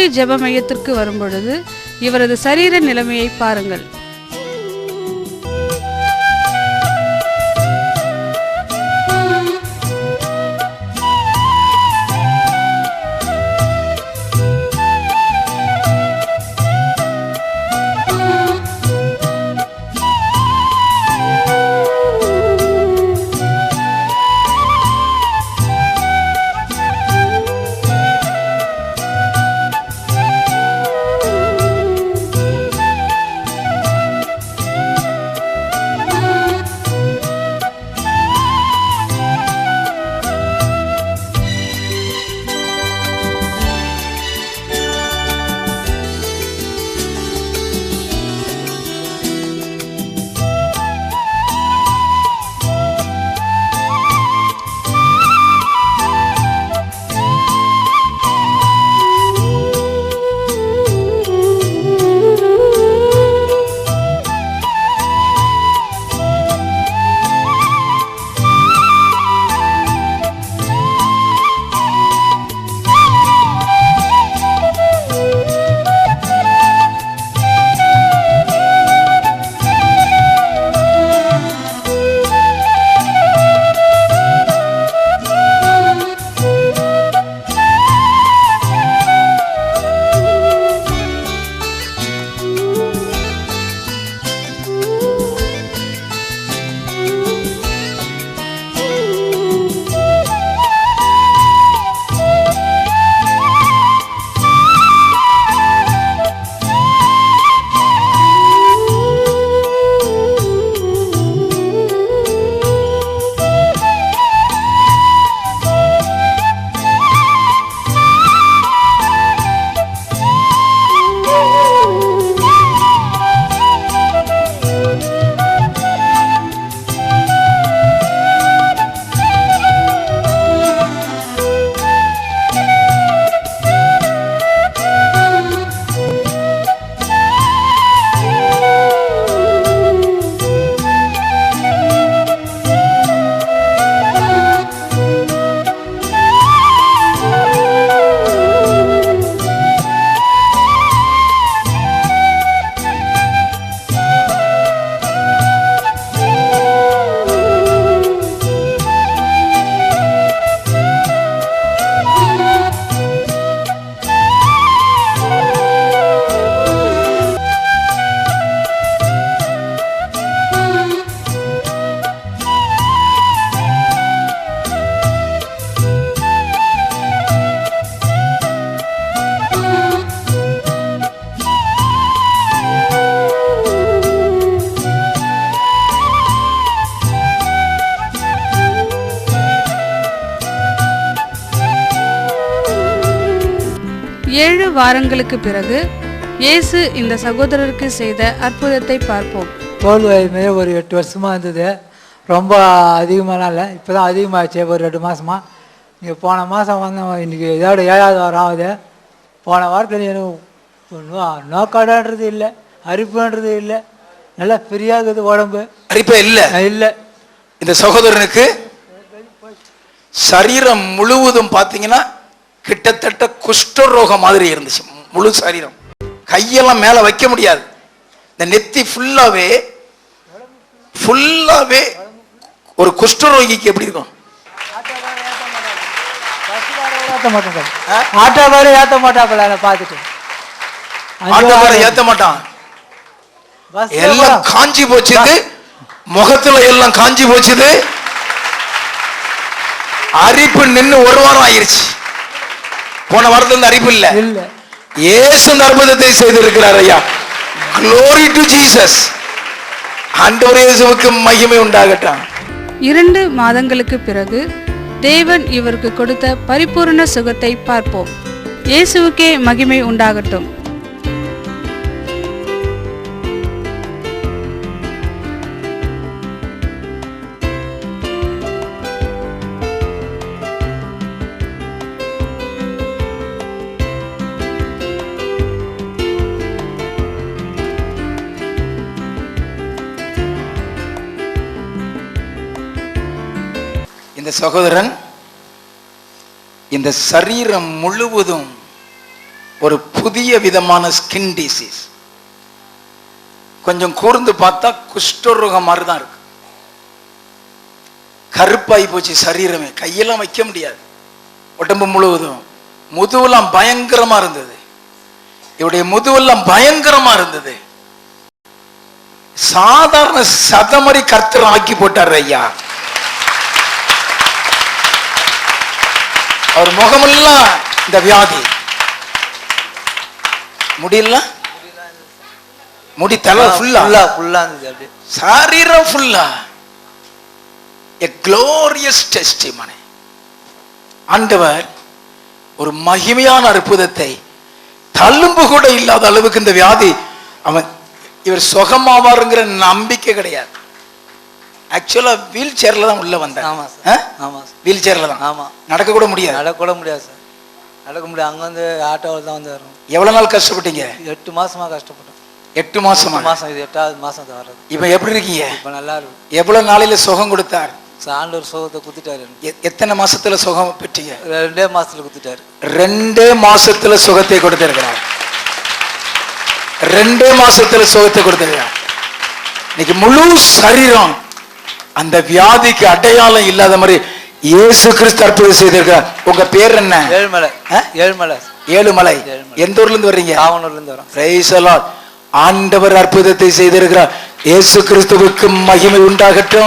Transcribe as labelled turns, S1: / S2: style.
S1: கல்லூரி ஜெப மையத்திற்கு வரும்பொழுது இவரது சரீர நிலைமையை பாருங்கள். ஏழு வாரங்களுக்கு பிறகு இயேசு இந்த சகோதரருக்கு செய்த அற்புதத்தை பார்ப்போம்.
S2: தோல் வயமே ஒரு 8 வருஷமாக இருந்தது. ரொம்ப அதிகமாலாம் இல்லை, இப்போ தான் அதிகமாகிடுச்சு. ஒரு 2 மாதமாக. நீங்கள் போன மாதம் வந்தோம், இன்றைக்கி இதோட 7வது வாரம் ஆகுது. போன வாரத்தில் எனக்கு நோக்காடுன்றது இல்லை, அரிப்புன்றது இல்லை, நல்லா ஃப்ரீயாக இருக்குது உடம்பு.
S3: அரிப்பே இல்லை
S2: இல்லை.
S3: இந்த சகோதரனுக்கு சரீரம் முழுவதும் பார்த்தீங்கன்னா கிட்டத்தட்ட குஷ்டரோகம் மாதிரி இருந்துச்சு. முழு சரீரம், கையெல்லாம் மேலே வைக்க முடியாது. இந்த நெத்தி ஃபுல்லாவே ஒரு குஷ்டரோகிக்கு எப்படி இருக்கும்?
S2: ஆட்டோக்கார ஏற்ற மாட்டாங்களா? பார்த்துட்டு
S3: ஆட்டோக்கார ஏற்ற மாட்டான். எல்லாம் காஞ்சி போச்சுது, முகத்துல எல்லாம் காஞ்சி போச்சுது. அரிப்பு நின்று 1 வாரம் ஆயிருச்சு. போன வாரத்துல இருந்து அரிப்பு இல்ல. இயேசு அற்புதத்தை செய்திருக்கிறார் ஐயா. Glory to Jesus. ஆண்டவர் இயேசுவுக்கு மகிமை உண்டாகட்டும்.
S1: 2 மாதங்களுக்கு பிறகு தேவன் இவருக்கு கொடுத்த பரிபூரண சுகத்தை பார்ப்போம். இயேசுவுக்கே மகிமை உண்டாகட்டும்.
S3: இந்த சகோதரன் இந்த சரீரம் முழுவதும் ஒரு புதிய விதமான ஸ்கின் டிசீஸ். கொஞ்சம் கூர்ந்து பார்த்தா குஷ்டரோகம் மாதிரி தான் இருக்கு. கருப்பாய் போச்சு சரீரமே, கையெல்லாம் வைக்க முடியாது, உடம்பு முழுவதும். முதுவெல்லாம் பயங்கரமா இருந்தது, இவருடைய முதுவெல்லாம் பயங்கரமா இருந்தது. சாதாரண சதமரி கர்த்தர் ஆக்கி போட்டார் ஐயா. அவர் முகமெல்லாம் இந்த வியாதி, முடியல, முடி தலை ஃபுல்லா
S2: இருந்தது,
S3: சரீரம் ஃபுல்லா. A glorious testimony. ஆண்டவர் ஒரு மகிமையான அற்புதத்தை, தள்ளும்பு கூட இல்லாத அளவுக்கு இந்த வியாதி, அவன் இவர் சுகமாவாருங்கிற நம்பிக்கை கிடையாது. ஆக்சுவலா வீல் சேர்ல தான் உள்ள வந்தார்.
S2: ஆமா சார், ஆமா சார்,
S3: வீல் சேர்ல தான்.
S2: ஆமா,
S3: நடக்க கூட முடியாது,
S2: நடக்க கூட முடியாது சார், நடக்க முடியாது. அங்க வந்து ஆட்டோவில் தான் வந்து வரும்.
S3: எவ்வளவு நாள் கஷ்டப்பட்டீங்க?
S2: 8 மாசமா கஷ்டப்பட்டோம்.
S3: 8 மாசமா?
S2: இது 8வது மாசம் தான் வர்றது.
S3: இப்ப எப்படி இருக்கீங்க?
S2: இப்ப நல்லா இருக்கு.
S3: எவ்வளவு நாளையில சுகம் கொடுத்தார்?
S2: ஆண்டவர் சுகத்தை குத்துட்டாரு.
S3: எத்தனை மாசத்துல சுகம் பெற்றீங்க?
S2: 2 மாசத்துல குத்துட்டாரு.
S3: 2 மாசத்துல சுகத்தை கொடுத்திருக்கிறார். 2 மாசத்துல சுகத்தை கொடுத்திருக்கிறார். இன்னைக்கு முழு சரீரம் அந்த வியாதிக்கு அடையாளம் இல்லாத மாதிரி இயேசு கிறிஸ்து அற்புதம் செய்திருக்கிறார். உங்க பேர் என்ன?
S2: ஏழுமலை. ஏழுமலை.
S3: ஏழுமலை. எந்த ஊர்ல இருந்து வர்றீங்க?
S2: காவனூர்ல இருந்து வரோம்.
S3: Praise the Lord. ஆண்டவர் அற்புதத்தை செய்திருக்கிறார். இயேசு கிறிஸ்துவுக்கு மகிமை உண்டாகட்டும்.